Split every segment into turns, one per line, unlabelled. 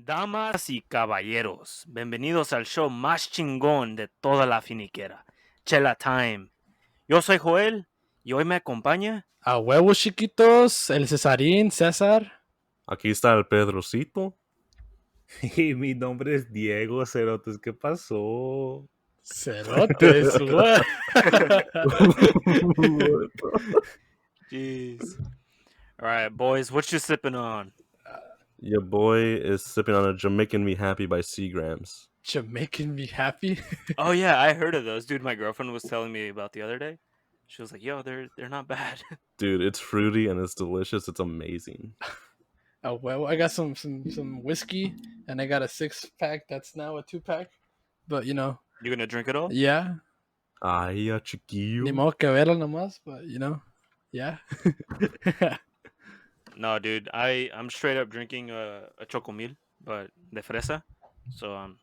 Damas y caballeros, bienvenidos al show más chingón de toda la finiquera, Chela Time. Yo soy Joel y hoy me acompaña.
A huevos chiquitos, el Cesarín, César.
Aquí está el Pedrocito.
Y mi nombre es Diego Cerotes. ¿Qué pasó?
Cerotes, what?
Jeez. All right, boys, what you sipping on?
Your boy is sipping on a Jamaican Me Happy by Seagrams.
Jamaican me happy.
Oh yeah, I heard of those, dude. My girlfriend was telling me about the other day. She was like, "Yo, they're not bad."
Dude, it's fruity and it's delicious. It's amazing.
Oh well, I got some whiskey, and I got a 6-pack that's now a 2-pack. But
You gonna drink it all?
yeah,
Ay,
ni
chiquillo.
modo que verlo nomás. But yeah.
No, dude. I'm straight up drinking a chocomil, but de fresa. So I'm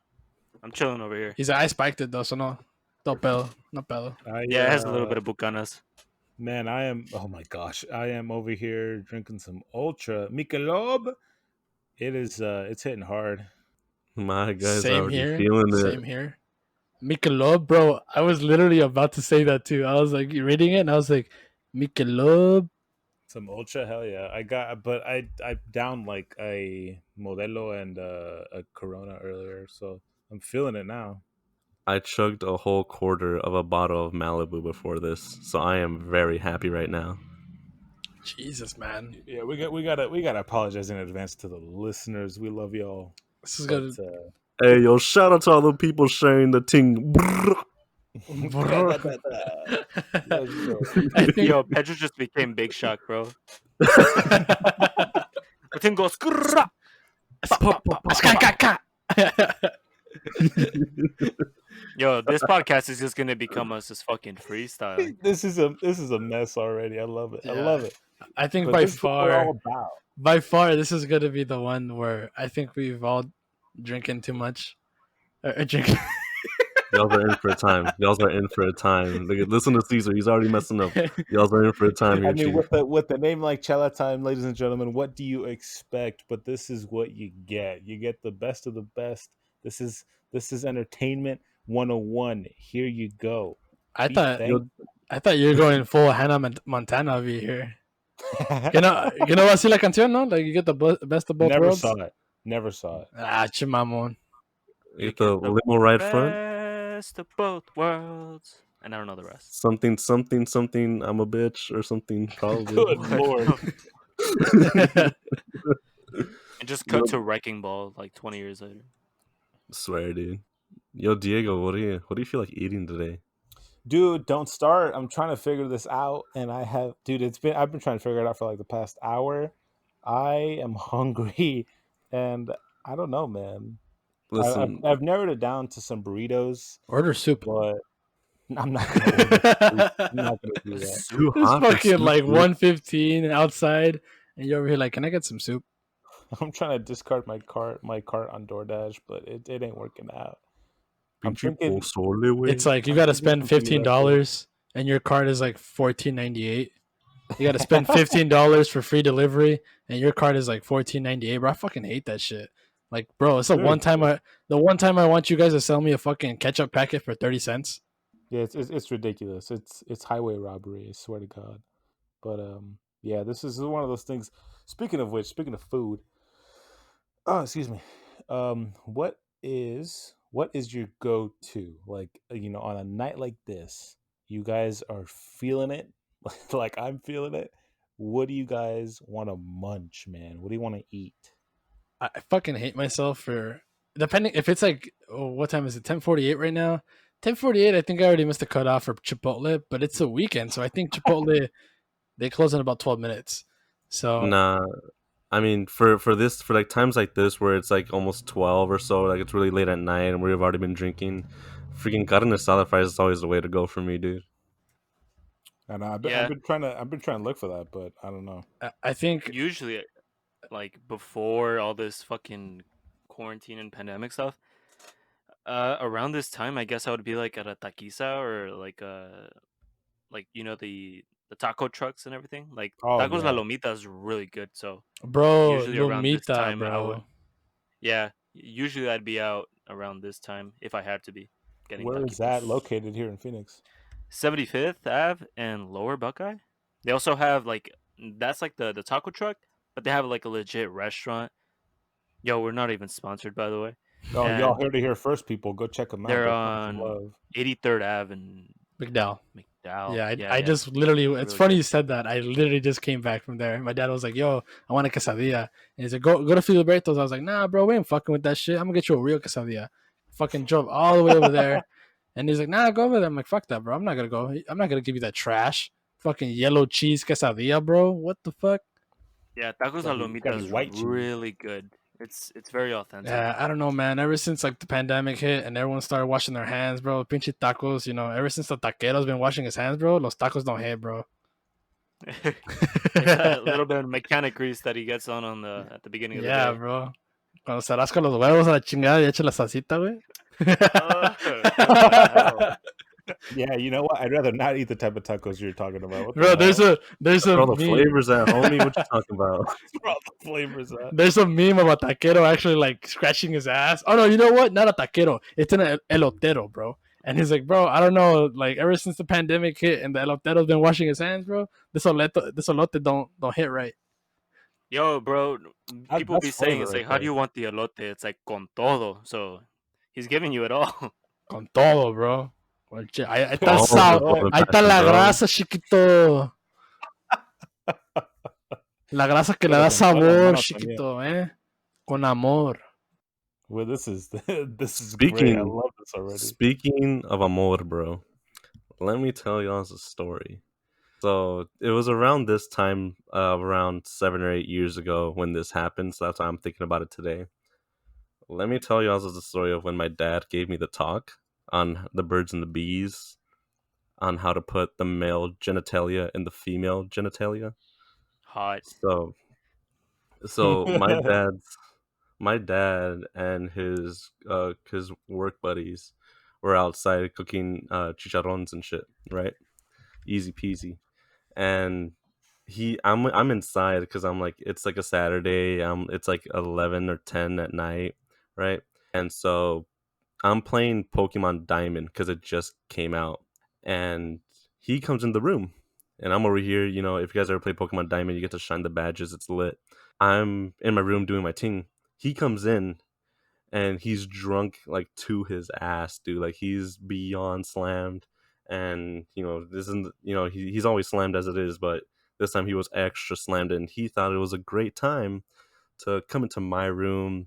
chilling over here.
He's I spiked it though, so no pedo, no pedo.
Yeah, it has a little bit of bucanas.
Man, oh my gosh. I am over here drinking some Ultra Michelob. It's hitting hard.
My guy's
Same
already
here.
feeling it.
Same here. Michelob, bro. I was literally about to say that too. I was like reading it, and I was like, Michelob.
Some Ultra, hell yeah. I downed like a Modelo and a Corona earlier, so I'm feeling it now.
I chugged a whole quarter of a bottle of Malibu before this, so I am very happy right now.
Jesus, man.
Yeah, we gotta apologize in advance to the listeners. We love y'all.
This is
But,
good.
Hey, yo, shout out to all the people sharing the ting.
I think
Yo, Pedro just became Big Shock, bro. The thing goes. "Skrrrra." Yo, this podcast is just gonna become us just fucking freestyle.
this is a mess already. I love it. I
Yeah.
love it.
I think
But
by
this is what we're all
far,
about.
this is gonna be the one where I think we've all drinking too much. Drinking.
Y'all are in for a time. Y'all are in for a time. Listen to Caesar. He's already messing up. Y'all are in for a time here,
I mean,
Chief.
with the name like Chela Time, ladies and gentlemen, what do you expect? But this is what you get. You get the best of the best. This is entertainment 101. Here you go.
I
Be
thought
thankful.
you were going full Hannah Montana over here. You know así la canción, no? Like you get the best of both
Never
worlds.
saw it. Never saw it.
Ah, chimamon.
You get the limo right front.
Best of both worlds. And I don't know the rest.
Something. I'm a bitch or something. Probably.
Good lord.
And just cut to Wrecking Ball like 20 years later.
Swear, dude. Yo, Diego, what do you feel like eating today?
Dude, don't start. I'm trying to figure this out, and I've been trying to figure it out for like the past hour. I am hungry, and I don't know, man.
Listen,
I've narrowed it down to some burritos,
Order soup.
but I'm not gonna order soup. I'm not gonna do that.
too
It's
hot for
fucking
soup,
like
dude.
1:15 outside, and you're over here like, can I get some soup?
I'm trying to discard my cart on DoorDash, but it ain't working out. I'm
Pinche
thinking
pozole, güey.
It's like you
I'm
got to
thinking
spend
some
$15, and your card is like $14.98. You got to spend $15 for free delivery, and your card is like $14.98. Bro, I fucking hate that shit. Like, bro, it's the one time I want you guys to sell me a fucking ketchup packet for 30 cents.
Yeah, it's ridiculous. It's highway robbery. I swear to God. But yeah, this is one of those things. Speaking of which, speaking of food, excuse me. What is your go-to? Like, on a night like this, you guys are feeling it, like I'm feeling it. What do you guys want to munch, man? What do you want to eat?
I fucking hate myself for depending if it's like what time is it? 10:48 right now. 10:48. I think I already missed the cutoff for Chipotle, but it's a weekend, so I think Chipotle they close in about 12 minutes. So
Nah, I mean for like times like this where it's like almost 12 or so, like it's really late at night and we've already been drinking. Freaking carne asada fries is always the way to go for me, dude.
And I've
Yeah.
been trying to look for that, but I don't know.
I think
Usually, like before all this fucking quarantine and pandemic stuff, around this time, I guess I would be like at a taquiza or like the taco trucks and everything. Like
Oh,
tacos
yeah.
la lomita is really good. So
bro,
usually around this
Lomita,
time, I would.
bro.
Yeah, usually I'd be out around this time if I had to be getting
Where is
taquitos.
that located here in Phoenix?
75th Ave and Lower Buckeye. They also have like that's like the taco truck, but they have like a legit restaurant. Yo, we're not even sponsored by the way,
Oh, y'all
and
heard it here first, people. Go check them out.
they're
They're showing some
on
love.
83rd Ave and
McDowell.
McDowell.
Yeah,
Yeah,
I
yeah,
just literally. It's
really
funny
good.
you said that. I literally just came back from there. My dad was like, "Yo, I want a quesadilla," and he's like, "Go to Filiberto's." I was like, "Nah, bro, we ain't fucking with that shit. I'm gonna get you a real quesadilla." Fucking drove all the way over there, and he's like, "Nah, go over there." I'm like, "Fuck that, bro. I'm not gonna go. I'm not gonna give you that trash. Fucking yellow cheese quesadilla, bro. What the fuck?"
Yeah, tacos al
It's gotta
lomita
be
is
white cheese.
really good. It's very authentic.
Yeah, I don't know, man. Ever since like the pandemic hit and everyone started washing their hands, bro, pinche tacos. Ever since the taquero's been washing his hands, bro, los tacos don't hit, bro.
It's a little bit of mechanic grease that he gets on the at the beginning of the
Yeah,
day.
bro. Cuando se rasca los huevos a la chingada y echa la salsita, güey.
What the hell?
Yeah, you know what? I'd rather not eat the type of tacos you're talking about. What the
Bro,
hell?
there's a
Where all the
meme.
flavors at, homie? What you talking about?
Where all the flavors at?
There's a meme of a taquero actually like scratching his ass. Oh no, you know what? Not a taquero. It's an elotero, bro. And he's like, bro, I don't know. Like ever since the pandemic hit and the elotero's been washing his hands, bro. This elote don't hit right.
Yo, bro, people
That's
be saying
flavor
it's
right
like, how do
there.
you want the elote? It's like con todo. So he's giving you it all.
Con todo, bro. Ahí está el
All
sal.
with all the
Ahí está
passion,
la
bro.
grasa, chiquito. La grasa que le
Pero
da
con toda la
sabor,
mano también.
chiquito, Con amor.
Well, this is this is great. I
Speaking
love this already.
speaking of amor, bro, let me tell y'all a story. So it was around this time, around 7 or 8 years ago when this happened. So that's why I'm thinking about it today. Let me tell y'all the story of when my dad gave me the talk on the birds and the bees, on how to put the male genitalia in the female genitalia.
Hot.
So my dad and his work buddies were outside cooking chicharrones and shit, right? Easy peasy. And I'm inside because I'm like, it's like a Saturday. It's like 11 or 10 at night, right? And so I'm playing Pokemon Diamond because it just came out, and he comes in the room, and I'm over here. If you guys ever play Pokemon Diamond, you get to shine the badges. It's lit. I'm in my room doing my thing. He comes in and he's drunk like to his ass, dude. Like he's beyond slammed, and this isn't he's always slammed as it is, but this time he was extra slammed, and he thought it was a great time to come into my room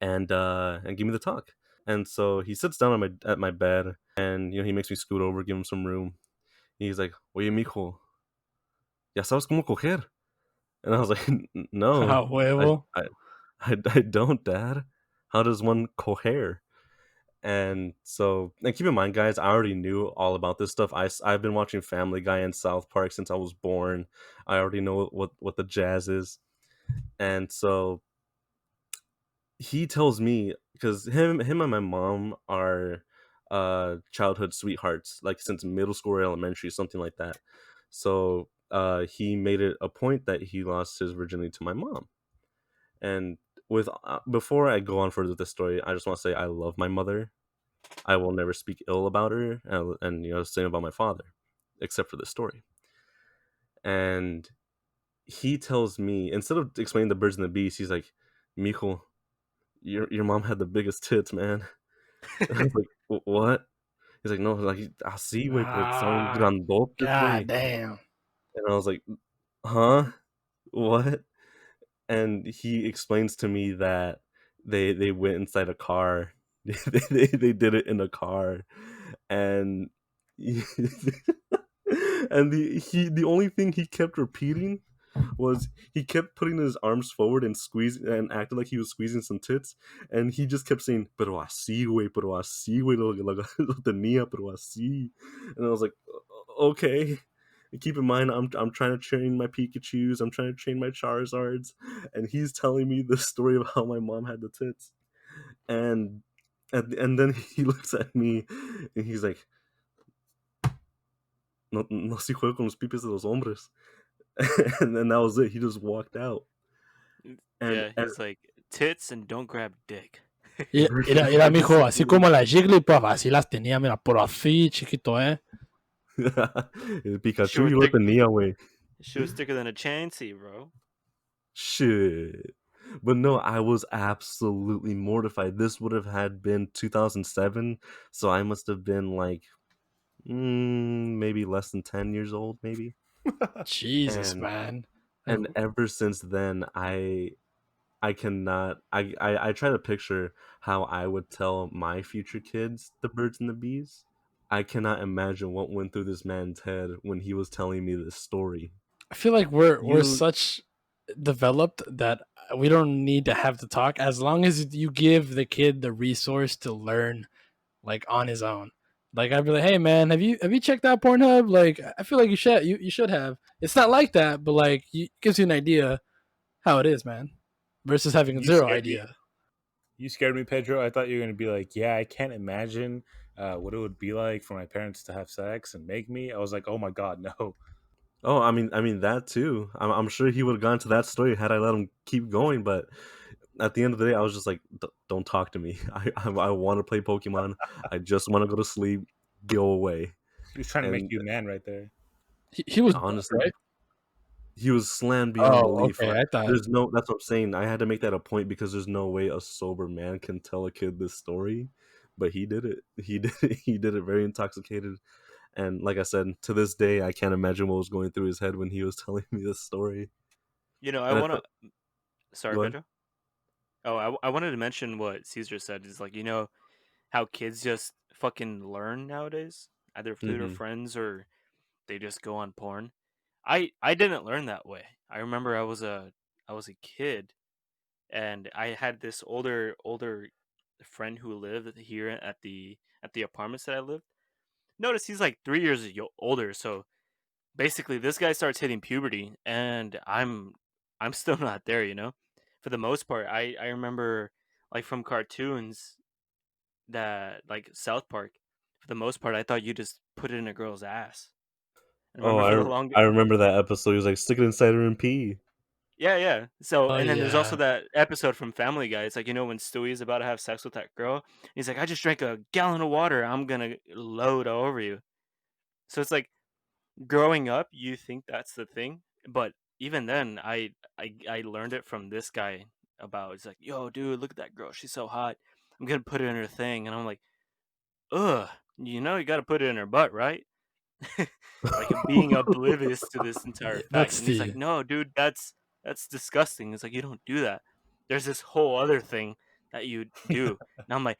and give me the talk. And so he sits down at my bed, and he makes me scoot over, give him some room. He's like, "Oye, mijo, ya sabes cómo coger?" And I was like,
A
"No, I,
huevo.
I, I don't, Dad. How does one cohere?" And so, and keep in mind, guys, I already knew all about this stuff. I've been watching Family Guy and South Park since I was born. I already know what the jazz is. And so he tells me, because him and my mom are childhood sweethearts, like since middle school or elementary, something like that. So he made it a point that he lost his virginity to my mom. And with before I go on further with this story, I just want to say I love my mother. I will never speak ill about her, and same about my father, except for this story. And he tells me, instead of explaining the birds and the bees, he's like, "Mijo, your mom had the biggest tits, man." And I was like, What?" He's like, "No, like así, güey, pero son
Ah,
grandotes,
god
güey."
damn.
And I was like, "Huh? What?" And he explains to me that they went inside a car. They did it in a car, and and the only thing he kept repeating was he kept putting his arms forward and squeezing and acting like he was squeezing some tits, and he just kept saying pero así güey, lo tenía pero así. And I was like, okay. Keep in mind, I'm trying to train my Pikachus, I'm trying to train my Charizards, and he's telling me the story of how my mom had the tits. And then he looks at me and he's like, no si juego con los pipes de los hombres. And then that was it. He just walked out. And
Yeah, he's like, tits and don't grab dick.
Mira, mijo, así como la Jigglypuff, así las tenía, mira, por así, chiquito,
El
She
Pikachu
was
yo lo
thick.
tenía, güey.
She was thicker than a chainsaw, bro.
Shit. But no, I was absolutely mortified. This would have had been 2007, so I must have been like maybe less than 10 years old, maybe.
Jesus,
And
man.
and ever since then, I cannot. I try to picture how I would tell my future kids the birds and the bees. I cannot imagine what went through this man's head when he was telling me this story.
I feel like we're
You,
such developed that we don't need to have to talk as long as you give the kid the resource to learn like on his own. Like I'd be like, hey man, have you checked out Pornhub? Like I feel like you should have. It's not like that, but like it gives you an idea how it is, man. Versus having
You
zero
scared me.
idea.
You scared me, Pedro. I thought you were gonna be like, yeah, I can't imagine what it would be like for my parents to have sex and make me. I was like, oh my god, no.
oh, I mean that too. I'm sure he would have gone to that story had I let him keep going. But at the end of the day, I was just like, don't talk to me. I want to play Pokemon. I just want to go to sleep. Go away.
He was trying to make
And
you a man right there.
He was drunk,
honestly,
right?
he was slammed beyond
Oh,
belief.
okay. I thought
There's no. That's what I'm saying. I had to make that a point because there's no way a sober man can tell a kid this story, but he did it. He did it. He did it very intoxicated. And like I said, to this day, I can't imagine what was going through his head when he was telling me this story.
You know, I
And I
want
thought,
to. Sorry,
go ahead.
Pedro. Oh, I wanted to mention what Caesar said. Is like, you know how kids just fucking learn nowadays, either through their
Hmm.
friends or they just go on porn. I didn't learn that way. I remember I was a kid and I had this older friend who lived here at the apartments that I lived. Notice he's like 3 years older, so basically this guy starts hitting puberty, and I'm still not there. For the most part, I remember like from cartoons that like South Park. For the most part, I thought you just put it in a girl's ass. I
Oh,
remember for the long.
I remember that episode. He was like, stick it inside her and pee.
Yeah, yeah. So,
oh
and then there's also
yeah.
that episode from Family Guy. It's like, when Stewie's about to have sex with that girl, he's like, I just drank a gallon of water. I'm gonna load all over you. So it's like growing up, you think that's the thing, but even then, I learned it from this guy about. It's like, yo, dude, look at that girl. She's so hot. I'm gonna put it in her thing, and I'm like, ugh. You got to put it in her butt, right? Like being oblivious to this entire fact.
That's
And he's like,
the
"No, dude, that's disgusting." It's like you don't do that. There's this whole other thing that you do. And I'm like,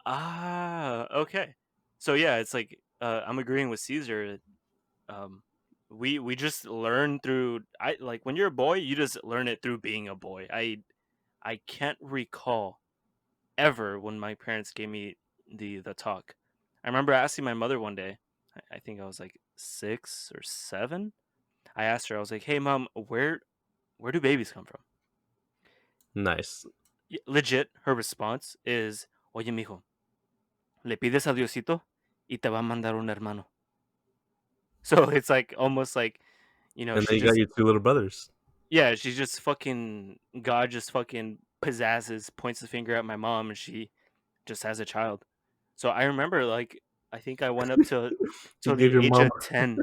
okay. So yeah, it's like I'm agreeing with Caesar. Um, we just learn through. I like when you're a boy, you just learn it through being a boy. I can't recall ever when my parents gave me the talk. I remember asking my mother one day. I think I was like 6 or 7. I asked her. I was like, "Hey, mom, where do babies come from?"
Nice.
Legit, her response is, "Oye, mijo, le pides a Diosito y te va a mandar un hermano." So it's like almost like,
And then
she
you got
just
your two little brothers.
yeah, she just fucking God just fucking possesses, points the finger at my mom, and she just has a child. So I remember like I think I went up to
He
till
gave
the
your
age
mom.
of 10.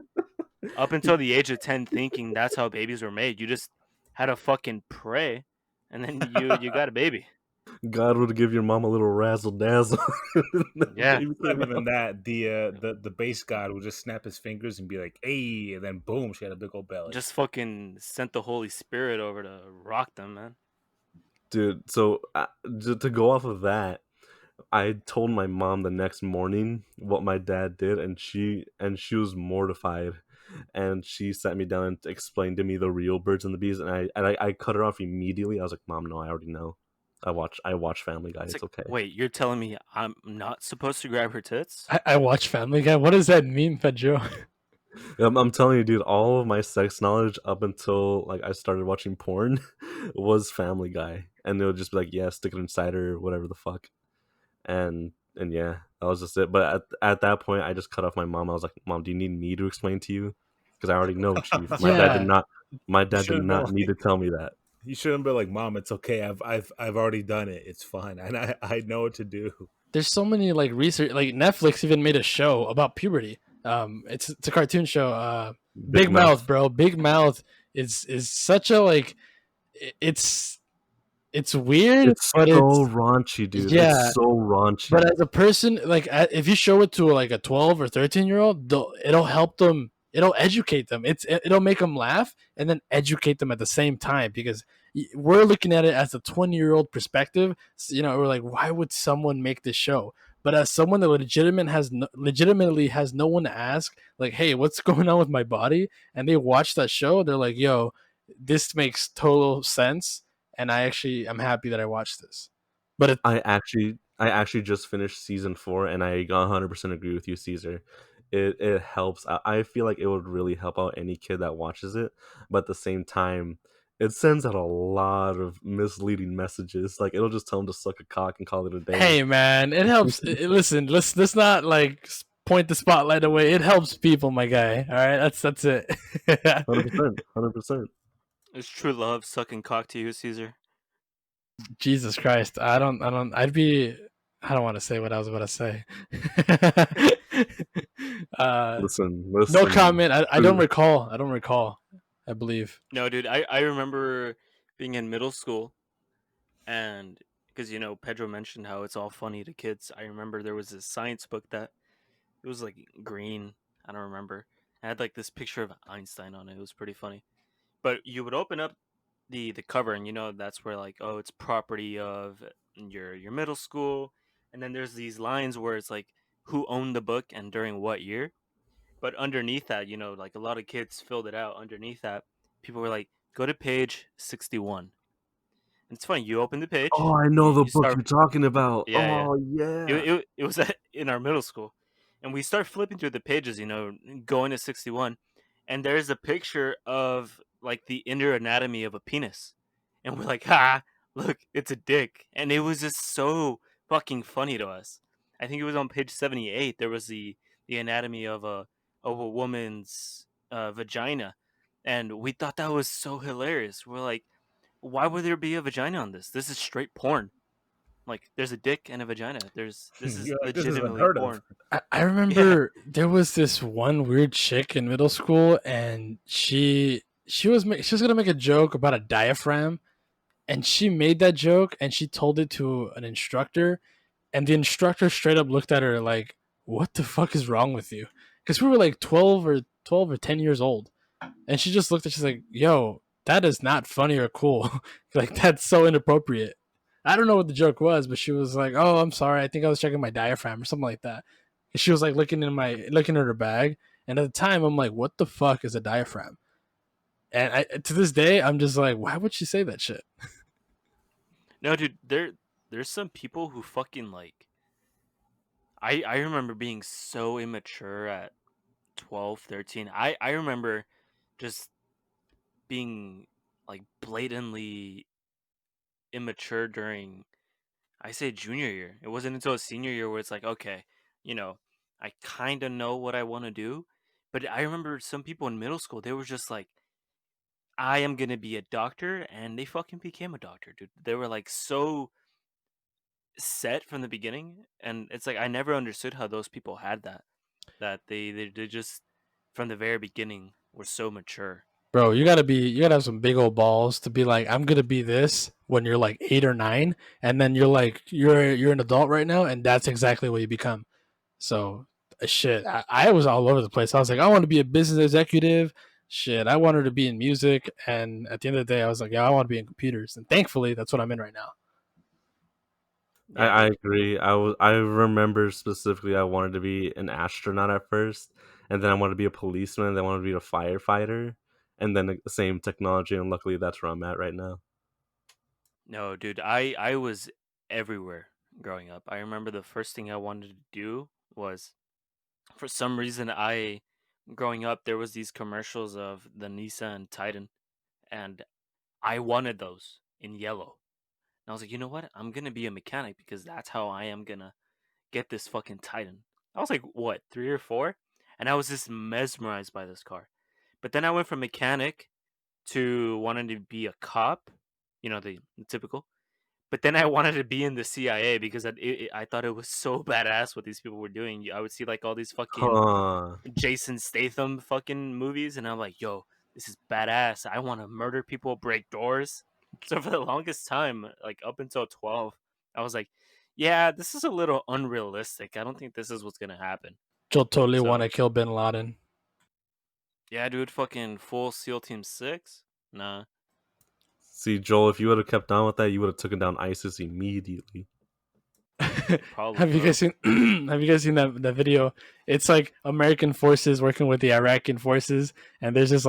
Up until the age of 10 thinking that's how babies were made. You just had to fucking pray and then you got a baby.
God would give your mom a little razzle dazzle. The
Yeah.
baby
Not
came
even
out.
that. The base god would just snap his fingers and be like, "Hey," and then boom, she had a big old belly.
Just fucking sent the Holy Spirit over to rock them, man.
Dude, so to go off of that, I told my mom the next morning what my dad did, and she was mortified, and she sat me down and explained to me the real birds and the bees, and I cut her off immediately. I was like, "Mom, no, I already know. I watch Family Guy.
It's
It's
like,
okay."
wait, you're telling me I'm not supposed to grab her tits?
I watch Family Guy. What does that mean, Pedro?
I'm telling you, dude, all of my sex knowledge up until like I started watching porn was Family Guy, and they would just be like, "Yeah, stick it inside her, whatever the fuck." And yeah, that was just it. But at that point, I just cut off my mom. I was like, "Mom, do you need me to explain to you? Because I already know, Chief. My dad did
Yeah,
not. My
You
dad did
should have known.
not need to tell me that."
You shouldn't be like, Mom, it's okay. I've already done it. It's fine, and I know what to do.
There's so many like research, like Netflix even made a show about puberty. It's a cartoon show.
Big
Big Mouth,
mouth.
bro. Big Mouth is such a like. It's it's weird,
It's
but
so
it's
raunchy, dude. It's
yeah.
so
But
raunchy.
as a person, like if you show it to like a 12 or 13-year-old, it'll help them. It'll educate them. It'll make them laugh and then educate them at the same time because we're looking at it as a 20-year-old perspective. So, we're like, why would someone make this show? But as someone that legitimately has no one to ask, like, hey, what's going on with my body? And they watch that show, they're like, yo, this makes total sense, and I'm happy that I watched this. But
I actually just finished season 4, and I 100% agree with you, Caesar. It helps. I feel like it would really help out any kid that watches it, but at the same time, it sends out a lot of misleading messages. Like it'll just tell them to suck a cock and call it a day.
hey man, it helps. Listen, let's not like point the spotlight away. It helps people, my guy. All right, that's it.
100%, 100%.
It's true love sucking cock to you, Caesar.
Jesus Christ, I don't want to say what I was about to say. uh,
Listen,
no
listen.
comment. I don't recall. I don't recall. I believe.
No, dude, I remember being in middle school, and because Pedro mentioned how it's all funny to kids. I remember there was this science book that it was like green. I don't remember. It had like this picture of Einstein on it. It was pretty funny. But you would open up the cover, and that's where like, oh, it's property of your middle school, and then there's these lines where it's like who owned the book and during what year. But underneath that, like a lot of kids filled it out. Underneath that, people were like, go to page 61. And it's funny. You open the
Oh,
page,
I know the
you
book
start.
you're talking about.
Yeah, yeah.
Oh
It
yeah.
it was in our middle school, and we start flipping through the pages, going to 61, and there's a picture of like the inner anatomy of a penis, and we're like, ha, look, it's a dick, and it was just so fucking funny to us. I think it was on page 78. There was the anatomy of a woman's vagina, and we thought that was so hilarious. We're like, why would there be a vagina on this? This is straight porn. Like, there's a dick and a vagina. This is
You're like, this is
legitimately
unheard of.
porn.
I
Yeah.
remember there was this one weird chick in middle school, and she was gonna make a joke about a diaphragm, and she made that joke, and she told it to an instructor, and the instructor straight up looked at her like, "What the fuck is wrong with you?" Because we were like 12 or 10 years old, and she just looked at. She's like, "Yo, that is not funny or cool. Like that's so inappropriate." I don't know what the joke was, but she was like, "Oh, I'm sorry. I think I was checking my diaphragm or something like that." And she was like looking at her bag, and at the time, I'm like, "What the fuck is a diaphragm?" And to this day, I'm just like, "Why would she say that shit?"
No, dude, there's some people who fucking like I remember being so immature at 12, 13. I remember just being like blatantly immature during, I say, junior year. It wasn't until senior year where it's like, okay, you know, I kind of know what I want to do. But I remember some people in middle school, they were just like, I am gonna be a doctor, and they fucking became a doctor, dude. They were like so set from the beginning, and it's like I never understood how those people had that. That they just from the very beginning were so mature.
Bro, you gotta have some big old balls to be like, I'm gonna be this when you're like 8 or 9, and then you're an adult right now, and that's exactly what you become. So shit, I was all over the place. I was like, I want to be a business executive. Shit, I wanted to be in music, and at the end of the day, I was like, yeah, I want to be in computers, and thankfully, that's what I'm in right now.
I,
Yeah,
I
dude.
agree. I remember specifically I wanted to be an astronaut at first, and then I wanted to be a policeman, and then I wanted to be a firefighter, and then the same technology, and luckily that's where I'm at right now.
No, dude. I was everywhere growing up. I remember the first thing I wanted to do was, for some reason, growing up, there was these commercials of the Nissan Titan, and I wanted those in yellow. And I was like, you know what? I'm gonna be a mechanic because that's how I am gonna get this fucking Titan. I was like, what, 3 or 4? And I was just mesmerized by this car. But then I went from mechanic to wanting to be a cop. the typical. But then I wanted to be in the CIA because I thought it was so badass what these people were doing. I would see like all these fucking
Huh.
Jason Statham fucking movies, and I'm like, yo, this is badass. I want to murder people, break doors. So for the longest time, like up until 12, I was like, yeah, this is a little unrealistic. I don't think this is what's gonna happen.
Joe totally want
So
to kill Bin Laden.
yeah, dude, fucking full SEAL Team 6. Nah,
See, Joel, if you would have kept on with that, you would have taken down ISIS immediately.
probably,
Have you guys
bro.
seen have you guys seen that video? It's like American forces working with the Iraqi forces, and there's this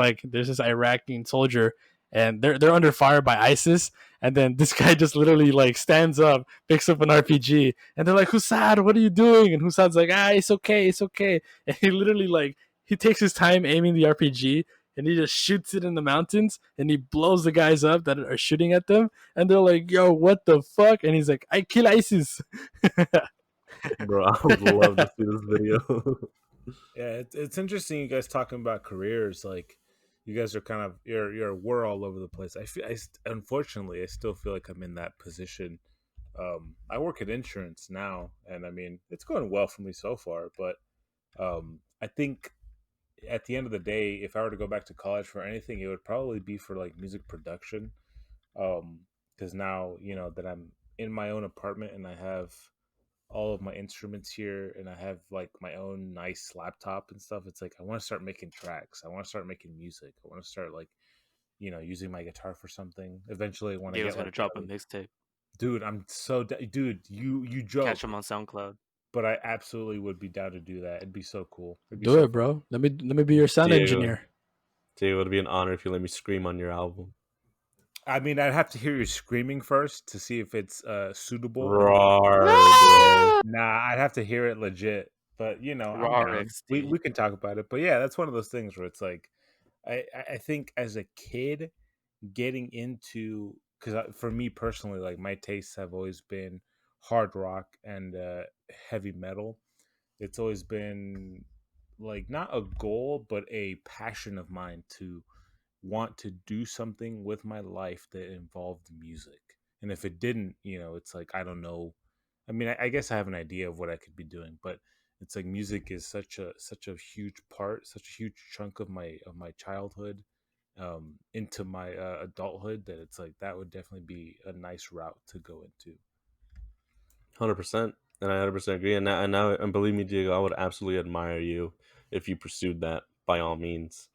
Iraqi soldier, and they're under fire by ISIS, and then this guy just literally like stands up, picks up an RPG, and they're like, Hussad, what are you doing? And Hussad's like, it's okay, it's okay. And he literally like he takes his time aiming the RPG, and he just shoots it in the mountains, and he blows the guys up that are shooting at them, and they're like, yo, what the fuck? And he's like, I kill ISIS.
Bro, I would love to see this video.
Yeah, it's interesting you guys talking about careers. Like, you guys are kind of we're all over the place. Unfortunately I still feel like I'm in that position. I work in insurance now, and I mean it's going well for me so far. But I think at the end of the day, if I were to go back to college for anything, it would probably be for like music production. Because now that I'm in my own apartment and I have all of my instruments here and I have like my own nice laptop and stuff, it's like I want to start making tracks. I want to start making music. I want to start like, using my guitar for something. Eventually I want to
Diego's
get
gonna
like
drop a mixtape.
dude, dude, you
Catch
joke,
him on SoundCloud.
but I absolutely would be down to do that. It'd be so cool. It'd be
Do
so
it,
fun.
bro. Let me be your sound
Diego,
engineer.
Diego, it'd be an honor if you let me scream on your album.
I mean, I'd have to hear you screaming first to see if it's suitable.
Roar, bro.
Nah, I'd have to hear it legit. But I'm
Raw
down.
XD.
We can talk about it. But yeah, that's one of those things where it's like I think as a kid getting into, because for me personally, like my tastes have always been hard rock and heavy metal. It's always been like not a goal but a passion of mine to want to do something with my life that involved music. And if it didn't, it's like I don't know. I mean, I guess I have an idea of what I could be doing, but it's like music is such a huge part, such a huge chunk of my childhood into my adulthood, that it's like that would definitely be a nice route to go into.
100%, and I 100% agree. And believe me, Diego, I would absolutely admire you if you pursued that by all means.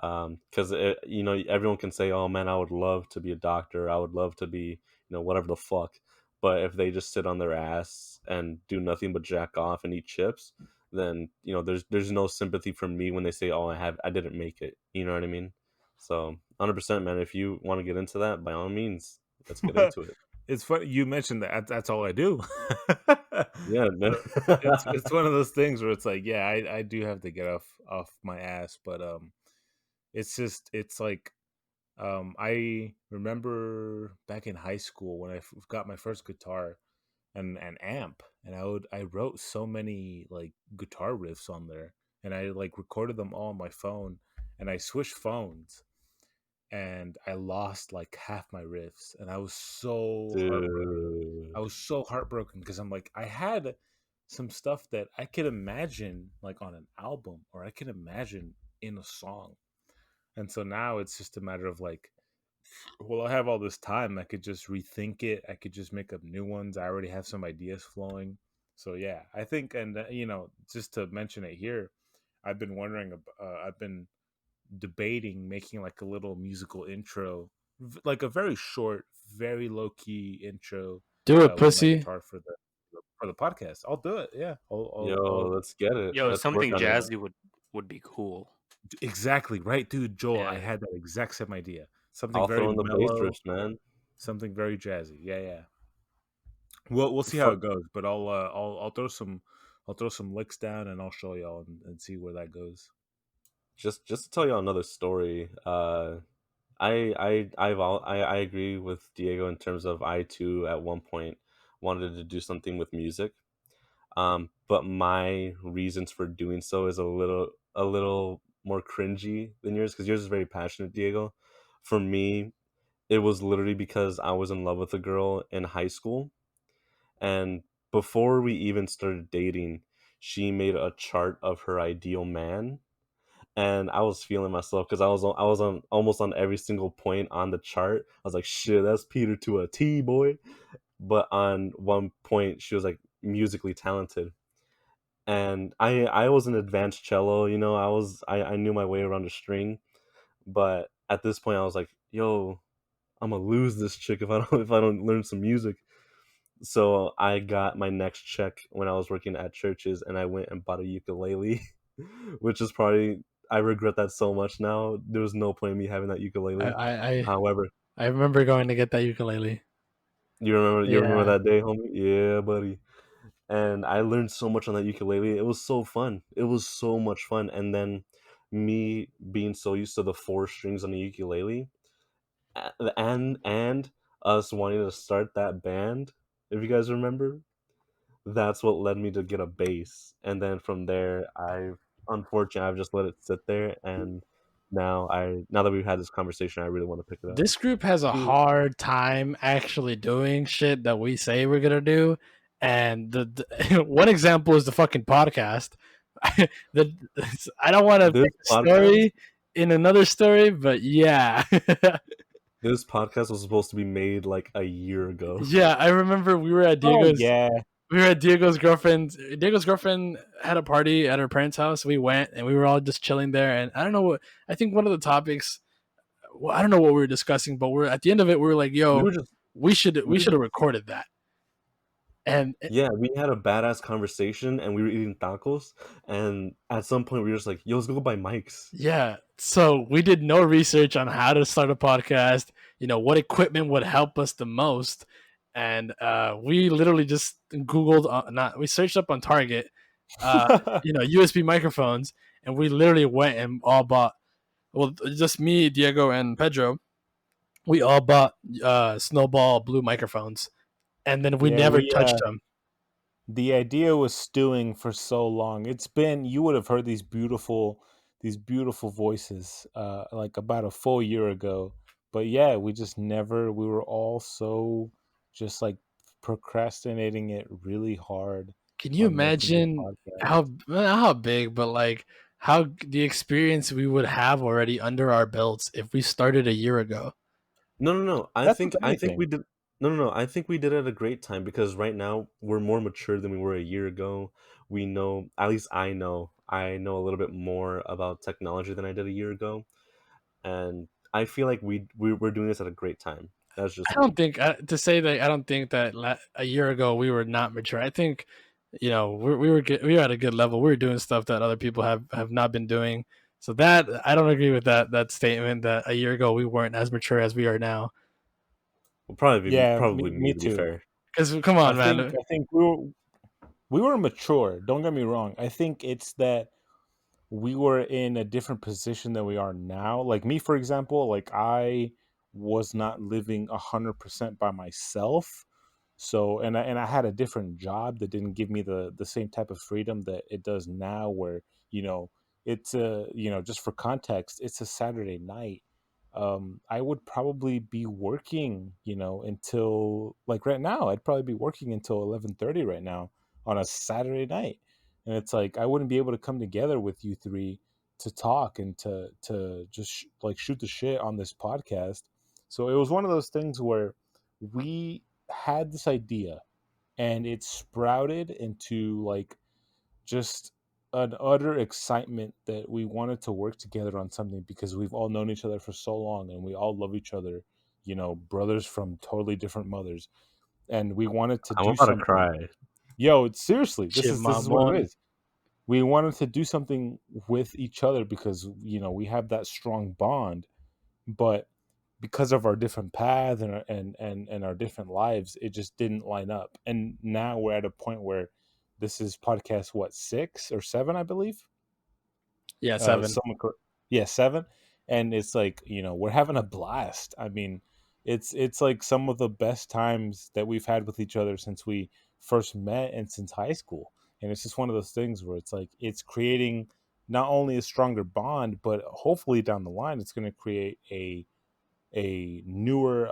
Because everyone can say, "Oh man, I would love to be a doctor. I would love to be, whatever the fuck." But if they just sit on their ass and do nothing but jack off and eat chips, then there's no sympathy from me when they say, "Oh, I didn't make it." You know what I mean? So 100%, man. If you want to get into that, by all means, let's get into it.
It's funny you mentioned that. That's all I do.
Yeah, man.
So it's one of those things where it's like, yeah, I do have to get off my ass, but it's like I remember back in high school when I got my first guitar and an amp, and I wrote so many like guitar riffs on there, and I like recorded them all on my phone, and I switched phones, and I lost like half my riffs, and I was so heartbroken. I
Dude.
was so heartbroken because I'm like I had some stuff that I could imagine like on an album, or I could imagine in a song. And so now it's just a matter of like, well, I have all this time. I could just rethink it. I could just make up new ones. I already have some ideas flowing. So yeah, I think, and just to mention it here, I've been wondering. I've been debating making like a little musical intro, like a very short, very low key intro
Do it,
with my
pussy.
guitar for the podcast. I'll do it. Yeah,
Yo, let's get it.
Yo,
Let's work
something
on it.
jazzy would be cool.
exactly right, dude. Joel, I
Yeah.
had that exact same idea. Something
I'll
very
throw in the bass
mellow,
riffs, man.
something very jazzy. Yeah, yeah. We'll see how
Fuck.
it goes, but I'll throw some licks down and I'll show y'all and see where that goes.
Just to tell you another story. I agree with Diego in terms of I too at one point wanted to do something with music. But my reasons for doing so is a little more cringy than yours because yours is very passionate, Diego. For me, it was literally because I was in love with a girl in high school, and before we even started dating, she made a chart of her ideal man, and I was feeling myself because I was on almost on every single point on the chart. I was like, shit, that's Peter to a T, boy. But on one point, she was like musically talented, and I was an advanced cello. You know, I knew my way around a string, but at this point, I was like, yo, I'm gonna lose this chick if I don't if I don't learn some music. So I got my next check when I was working at churches, and I went and bought a ukulele, which is probably I regret that so much now. There was no point in me having that
I
ukulele.
I I,
However,
I remember going to get that ukulele.
you remember
Yeah,
that day, homie? Yeah, buddy. And I learned so much on that ukulele. It was so fun. It was so much fun. And then me being so used to the four strings on the ukulele, and us wanting to start that band, if you guys remember, that's what led me to get a bass. And then from there, I've just let it sit there. And now that we've had this conversation, I really want to pick it up.
this group has a
Dude,
hard time actually doing shit that we say we're gonna do. And the one example is the fucking podcast. the I don't want to
This
make a
podcast,
story in another story, but yeah.
this podcast was supposed to be made like a year ago.
Yeah, I remember
oh yeah,
we were at Diego's girlfriend's. Diego's girlfriend had a party at her parents' house. We went and we were all just chilling there. And I don't know what I think one of the topics. Well, I don't know what we were discussing, but we're at the end of it. We were like,
We
"Yo,
were just we
we
were
should have
just
recorded that." And
Yeah, we had a badass conversation and we were eating tacos, and at some point we were just like, yo, let's go buy mics.
yeah, so we did no research on how to start a podcast. You know what equipment would help us the most, and we literally just Googled. Not we searched up on Target. Uh, you know USB microphones, and we literally went and all bought. Well, just me, Diego, and Pedro. We all bought Snowball blue microphones, and then we
yeah.
never
We
touched them.
The idea was stewing for so long. It's been you would have heard these beautiful voices like about a full year ago. But yeah, we just never we were all so just like procrastinating it really hard
Can you
on making this
imagine
podcast.
how not how big, but like how the experience we would have already under our belts if we started a year ago?
No, no, no.
That's with
I think we
anything.
did. No, no, no. I think we did it at a great time because right now we're more mature than we were a year ago. We know, at least I know a little bit more about technology than I did a year ago, and I feel like we're doing this at a great time. That's
I
just me.
don't think to say that I don't think that a year ago we were not mature. I think you know we were we were at a good level. We were doing stuff that other people have not been doing. So that I don't agree with that statement that a year ago we weren't as mature as we are now.
Well,
Yeah,
probably me
me
to be
too.
fair.
Because come on, man.
I think we were mature. Don't get me wrong. I think it's that we were in a different position than we are now. Like me, for example, like I was not living 100% by myself. So, and I had a different job that didn't give me the same type of freedom that it does now, where, you know, it's a, you know, just for context, it's a Saturday night. I would probably be working, you know, until like right now, I'd probably be working until 11:30 right now on a Saturday night. And it's like I wouldn't be able to come together with you three to talk and to just like shoot the shit on this podcast. So it was one of those things where we had this idea and it sprouted into like just an utter excitement that we wanted to work together on something because we've all known each other for so long and we all love each other, you know, brothers from totally different mothers, and we wanted to
I'm
do
about to
something.
cry.
Yo, seriously,
Shit,
this is what it
mamon.
is. We wanted to do something with each other because, you know, we have that strong bond, but because of our different paths and and our different lives, it just didn't line up. And now we're at a point where this is podcast what, 6 or 7, I believe.
Yeah, 7.
Someone yeah, 7. And it's like, you know, we're having a blast. I mean, it's like some of the best times that we've had with each other since we first met and since high school. And it's just one of those things where it's like it's creating not only a stronger bond, but hopefully down the line it's going to create a newer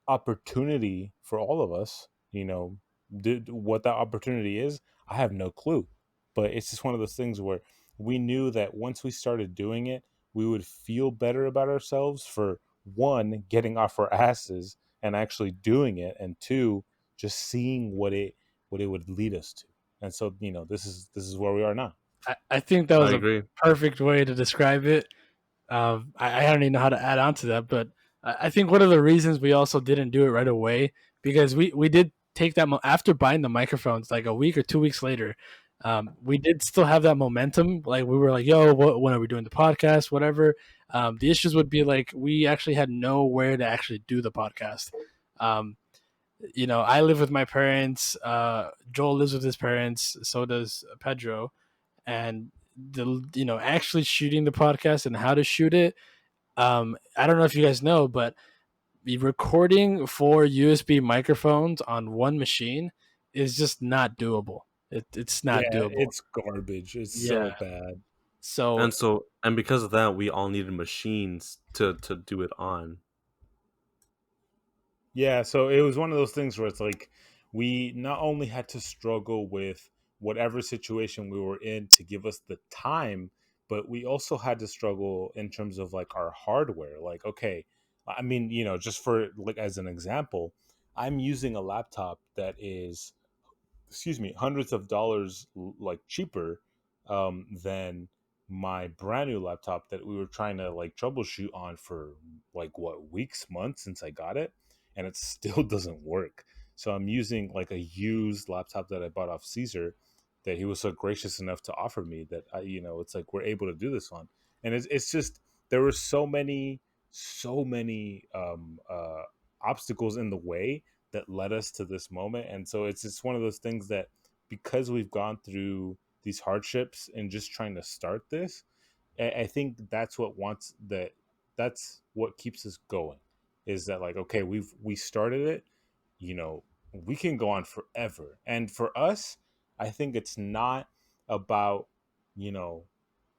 opportunity for all of us. What that opportunity is, I have no clue. But it's just one of those things where we knew that once we started doing it, we would feel better about ourselves for one, getting off our asses and actually doing it, and two, just seeing what it would lead us to. And so, this is where we are now.
I think that
I
was a
agree.
perfect way to describe it. I don't even know how to add on to that, but I think one of the reasons we also didn't do it right away because we did take that after buying the microphones like a week or 2 weeks later. We did still have that momentum. Like we were like, "Yo, when are we doing the podcast? Whatever." The issues would be like we actually had nowhere to actually do the podcast. Um, I live with my parents. Joel lives with his parents. So does Pedro, and actually shooting the podcast and how to shoot it. I don't know if you guys know, but the recording for USB microphones on one machine is just not doable. It's not
Yeah,
doable.
it's garbage. It's
Yeah.
so bad.
So
And because of that, we all needed machines to do it on.
Yeah, so it was one of those things where it's like we not only had to struggle with whatever situation we were in to give us the time, but we also had to struggle in terms of like our hardware. Like, okay, I mean, just for like as an example, I'm using a laptop that is, excuse me, hundreds of dollars like cheaper than my brand new laptop that we were trying to like troubleshoot on for like what, weeks, months since I got it, and it still doesn't work. So I'm using like a used laptop that I bought off Caesar that he was so gracious enough to offer me that it's like we're able to do this on. And it's just there were so many obstacles in the way that led us to this moment. And so it's just one of those things that because we've gone through these hardships and just trying to start this, I think that's what keeps us going. Is that like, okay, we started it, we can go on forever. And for us, I think it's not about, you know,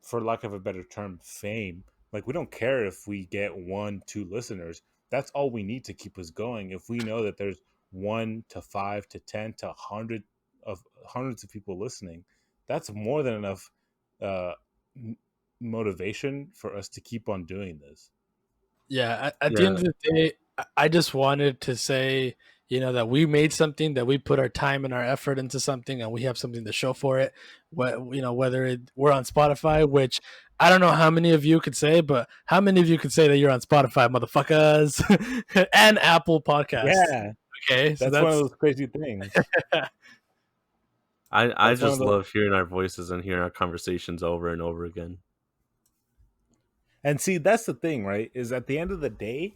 for lack of a better term, fame. Like we don't care if we get 1, 2 listeners. That's all we need to keep us going. If we know that there's 1 to 5 to 10 to 100 of hundreds of people listening, that's more than enough uh, motivation for us to keep on doing this.
yeah, at the end
Yeah,
of the day, I just wanted to say, that we made something, that we put our time and our effort into something, and we have something to show for it. Whether we're on Spotify, which I don't know how many of you could say, but how many of you could say that you're on Spotify, motherfuckers, and Apple Podcasts?
Yeah,
Okay, so
that's one of
that's
those crazy things.
I
That's one of
just
the
love hearing our voices and hearing our conversations over and over again.
And see, that's the thing, right? Is at the end of the day,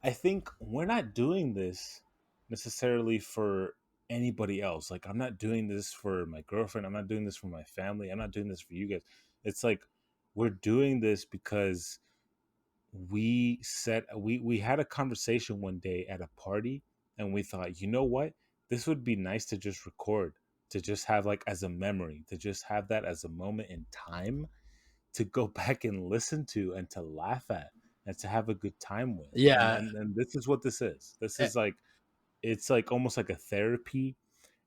I think we're not doing this necessarily for anybody else. Like, I'm not doing this for my girlfriend. I'm not doing this for my family. I'm not doing this for you guys. It's like we're doing this because we had a conversation one day at a party, and we thought, you know what? This would be nice to just record, to just have like as a memory, to just have that as a moment in time to go back and listen to and to laugh at and to have a good time with. and
yeah.
and, and this is what this is. This
Eh,
is like, it's like almost like a therapy,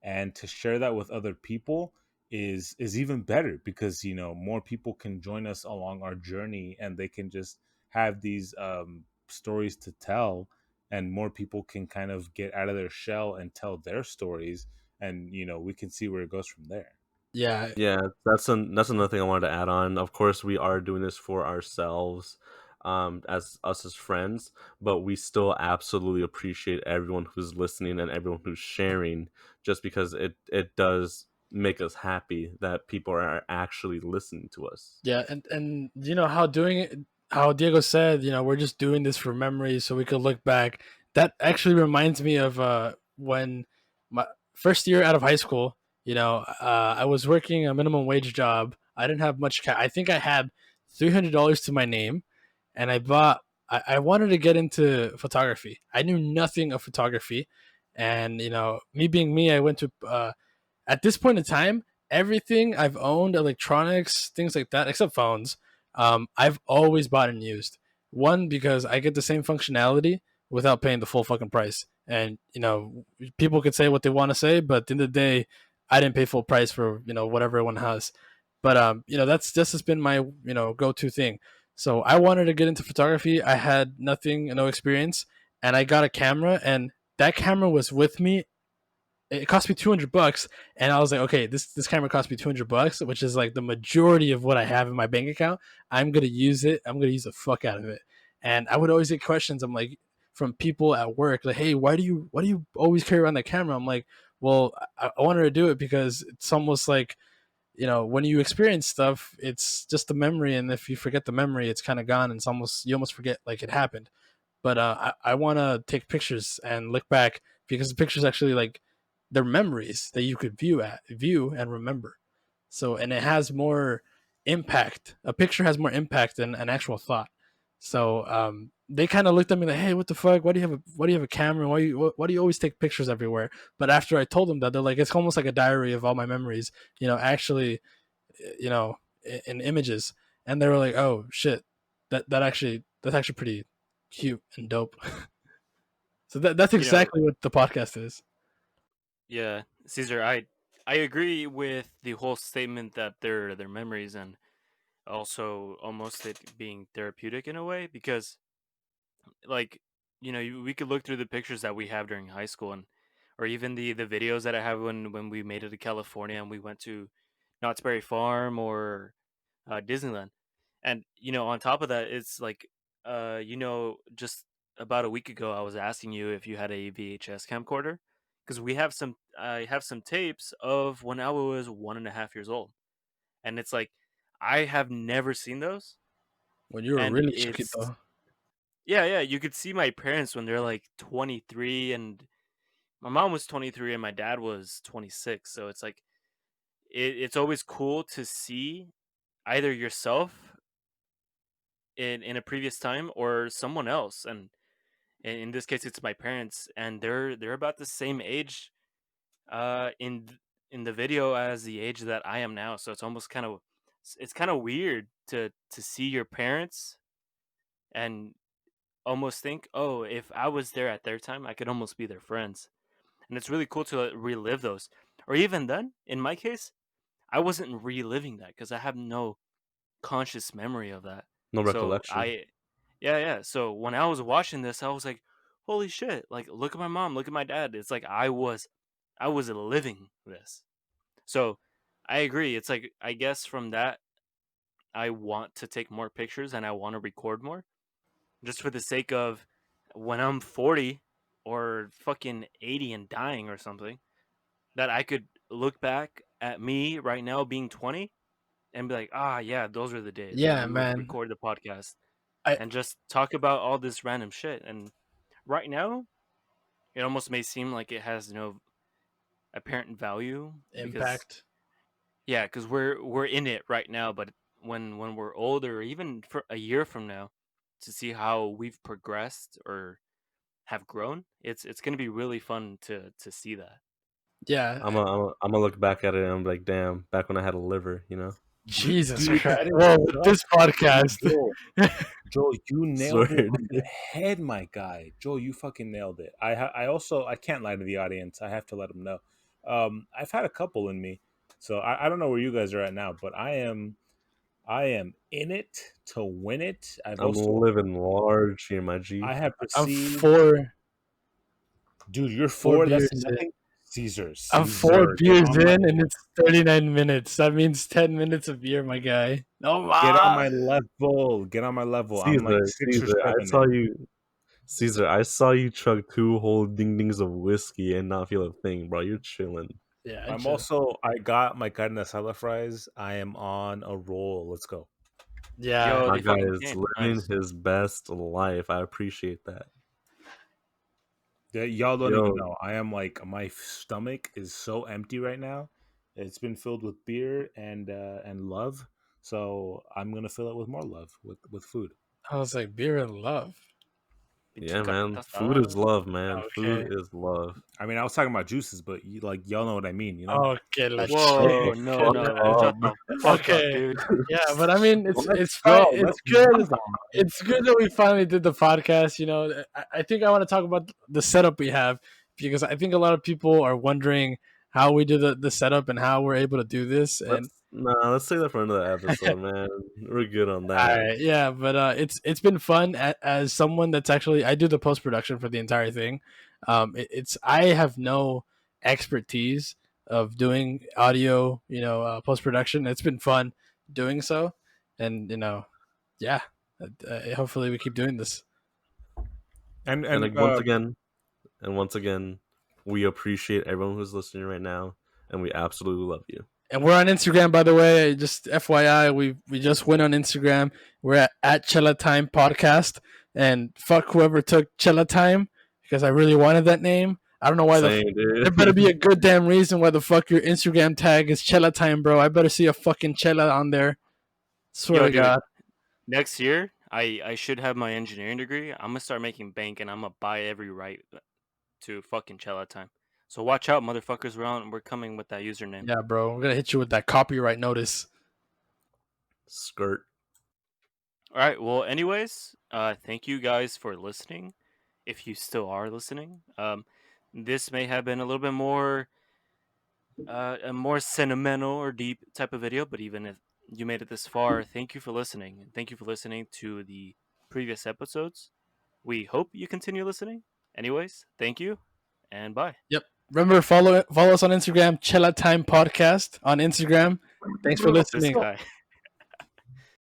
and to share that with other people is even better because more people can join us along our journey, and they can just have these stories to tell, and more people can kind of get out of their shell and tell their stories, and we can see where it goes from there.
yeah,
Yeah, that's another thing I wanted to add on. Of course, we are doing this for ourselves, as us as friends, but we still absolutely appreciate everyone who's listening and everyone who's sharing, just because it does make us happy that people are actually listening to us.
yeah, and how doing it, how Diego said, we're just doing this for memories so we could look back. That actually reminds me of when my first year out of high school. I was working a minimum wage job. I didn't have much cash. I think I had $300 to my name, and I wanted to get into photography. I knew nothing of photography, and me being me, I went to at this point in time, everything I've owned, electronics, things like that, except phones, I've always bought and used. One, because I get the same functionality without paying the full fucking price. And people could say what they want to say, but at the end of the day, I didn't pay full price for whatever everyone has. But that's just been my go to thing. So I wanted to get into photography. I had nothing, no experience, and I got a camera, and that camera was with me. It cost me $200, and I was like, okay, this camera cost me $200, which is like the majority of what I have in my bank account. I'm gonna use it. I'm gonna use the fuck out of it. And I would always get questions. I'm like, from people at work, like, hey, why do you always carry around that camera? I'm like, well, I wanted to do it because it's almost like, when you experience stuff, it's just the memory, and if you forget the memory, it's kind of gone, and you almost forget like it happened. But I want to take pictures and look back, because the pictures actually, like, they're memories that you could view and remember. So, and it has more impact. A picture has more impact than an actual thought. So they kind of looked at me like, hey, what the fuck, why do you have a camera, why do you always take pictures everywhere? But after I told them that, they're like, it's almost like a diary of all my memories, actually, you know in images. And they were like, oh shit, that's actually pretty cute and dope. So that's
You know,
exactly what the podcast is.
yeah, Caesar, I agree with the whole statement that they're memories, and also almost it being therapeutic in a way, because like we could look through the pictures that we have during high school, and or even the videos that I have when we made it to California and we went to Knott's Berry Farm or Disneyland. And on top of that, it's like just about a week ago I was asking you if you had a VHS camcorder, because I have some tapes of when I was 1.5 years old, and it's like I have never seen those.
When you were
And
really
it's
chiquito.
yeah, yeah, you could see my parents when they're like 23, and my mom was 23 and my dad was 26. So it's like it's always cool to see either yourself in a previous time or someone else. And in this case it's my parents, and they're about the same age in the video as the age that I am now. So it's kind of weird to see your parents and almost think, oh, if I was there at their time, I could almost be their friends. And it's really cool to relive those. Or even then, in my case, I wasn't reliving that because I have no conscious memory of that.
No
So
recollection.
yeah, yeah. So when I was watching this, I was like, holy shit! Like, look at my mom, look at my dad. It's like I was living this. So I agree. It's like, I guess from that, I want to take more pictures and I want to record more, just for the sake of when I'm 40 or fucking 80 and dying or something, that I could look back at me right now being 20 and be like, ah, yeah, those were the days when
Yeah,
we would
man.
record the podcast
I
and just talk about all this random shit. And right now, it almost may seem like it has no apparent value because,
Impact.
yeah, because we're in it right now. But when we're older, or even for a year from now, to see how we've progressed or have grown, it's gonna be really fun to see that.
Yeah.
I'm look back at it and I'm like, damn, back when I had a liver, you know.
Jesus
Dude,
Christ.
that is
Well, with
such
this podcast.
Joel. Joel, you nailed it
Swear.
on the head, my guy. Joel, you fucking nailed it. I also I can't lie to the audience. I have to let them know. I've had a couple in me, so I don't know where you guys are at now, but I am in it to win it.
I'm living large here, my G.
I have
I'm
received,
four
dude. You're
four
four. That's
beers in.
nothing. Caesar,
I'm four
Caesar, get
beers
on my
in, and it's 39 minutes. That means 10 minutes of beer, my guy. Oh
get on
my.
my level. Get on my level. I'm like six or
Caesar,
seven in.
I saw you chug 2 whole ding dings of whiskey and not feel a thing, bro. You're chilling.
Yeah, I
I'm
chill.
also. I got my carne asada fries. I am on a roll. Let's go.
Yeah.
Yo,
My
they
guy
fucking
is
came.
living
Nice.
his best life. I appreciate that.
Yeah, y'all don't even
Yo,
know. I am like my stomach is so empty right now. It's been filled with beer and love. So I'm gonna fill it with more love with food.
I was like, beer and love.
Yeah,
Pinche
man.
carnita
Food is
asada.
love, man.
Okay.
Food is love.
I mean, I was talking about juices, but y'all know what I mean, you know?
Okay,
Shut
let's
Whoa,
the
no,
fuck
no,
up.
shut the fuck up,
Okay.
dude.
Yeah, but I mean,
Let's
it's fine.
go.
It's
Let's
good.
move on.
It's good that we finally did the podcast. You know, I think I want to talk about the setup we have because I think a lot of people are wondering how we do the setup and how we're able to do this. And
Let's say that for another episode, man. We're good on
all
that.
right, yeah, but it's been fun as someone that's actually I do the post production for the entire thing. It's I have no expertise of doing audio, post production. It's been fun doing so, and yeah, hopefully we keep doing this.
And
And
and
like once again, we appreciate everyone who's listening right now, and we absolutely love you.
And we're on Instagram, by the way. Just FYI, we just went on Instagram. We're at Chela Time Podcast, and fuck whoever took Chela Time because I really wanted that name. I don't know why
Same,
there better be
dude.
a good damn reason why the fuck your Instagram tag is Chela Time, bro. I better see a fucking Chela on there. Swear
Yo,
to
dude,
God.
next year I should have my engineering degree. I'm gonna start making bank and I'm gonna buy every right to fucking Chela time. So watch out, motherfuckers. We're coming with that username.
Yeah, bro. We're gonna hit you with that copyright notice.
Skirt.
All right. Well, anyways, thank you guys for listening. If you still are listening, this may have been a little bit more, a more sentimental or deep type of video. But even if you made it this far, thank you for listening, and thank you for listening to the previous episodes. We hope you continue listening. Anyways, thank you, and bye.
Yep. Remember, follow us on Instagram, Chela Time Podcast on Instagram. Thanks for
This
listening.
guy.